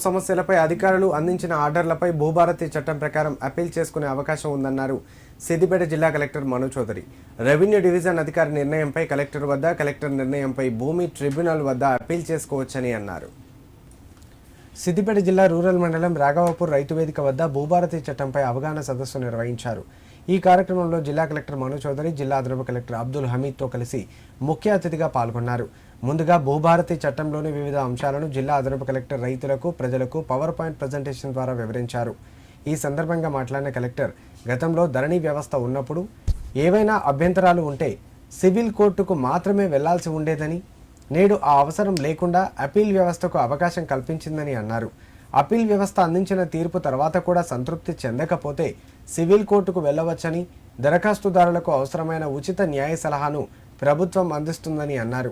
సమస్యలపై అధికారులు అందించిన ఆర్డర్లపై భూభారతి చట్టం ప్రకారం అప్పీల్ చేసుకునే అవకాశం ఉందన్నారు సిద్దిపేట జిల్లా కలెక్టర్ మను చౌదరి. రెవెన్యూ డివిజన్ అధికారి నిర్ణయంపై కలెక్టర్ వద్ద, కలెక్టర్ నిర్ణయంపై భూమి ట్రిబ్యునల్ వద్ద అప్పీల్ చేసుకోవచ్చని అన్నారు. సిద్దిపేట జిల్లా రూరల్ మండలం రాఘవాపూర్ రైతు వేదిక వద్ద భూభారతి చట్టంపై అవగాహన సదస్సు నిర్వహించారు. ఈ కార్యక్రమంలో జిల్లా కలెక్టర్ మను చౌదరి, జిల్లా అదనపు కలెక్టర్ అబ్దుల్ హమీద్తో కలిసి ముఖ్య అతిథిగా పాల్గొన్నారు. ముందుగా భూభారతి చట్టంలోని వివిధ అంశాలను జిల్లా అదనపు కలెక్టర్ రైతులకు, ప్రజలకు పవర్ పాయింట్ ప్రజెంటేషన్ ద్వారా వివరించారు. ఈ సందర్భంగా మాట్లాడిన కలెక్టర్, గతంలో ధరణి వ్యవస్థ ఉన్నప్పుడు ఏవైనా అభ్యంతరాలు ఉంటే సివిల్ కోర్టుకు మాత్రమే వెళ్లాల్సి ఉండేదని, నేడు ఆ అవసరం లేకుండా అప్పీల్ వ్యవస్థకు అవకాశం కల్పించిందని అన్నారు. అప్పీల్ వ్యవస్థ అందించిన తీర్పు తర్వాత కూడా సంతృప్తి చెందకపోతే సివిల్ కోర్టుకు వెళ్లవచ్చని, దరఖాస్తుదారులకు అవసరమైన ఉచిత న్యాయ సలహాను ప్రభుత్వం అందిస్తుందని అన్నారు.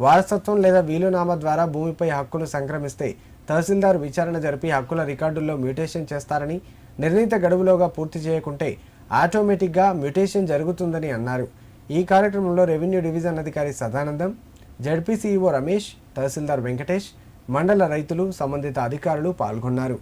వారసత్వం లేదా వీలునామా ద్వారా భూమిపై హక్కులు సంక్రమిస్తే తహసీల్దార్ విచారణ జరిపి హక్కుల రికార్డుల్లో మ్యూటేషన్ చేస్తారని, నిర్ణీత గడువులోగా పూర్తి చేయకుంటే ఆటోమేటిక్గా మ్యూటేషన్ జరుగుతుందని అన్నారు. ఈ కార్యక్రమంలో రెవెన్యూ డివిజన్ అధికారి సదానందం, జడ్పీసీఈఓ రమేష్, తహసీల్దార్ వెంకటేష్, మండల రైతులు, సంబంధిత అధికారులు పాల్గొన్నారు.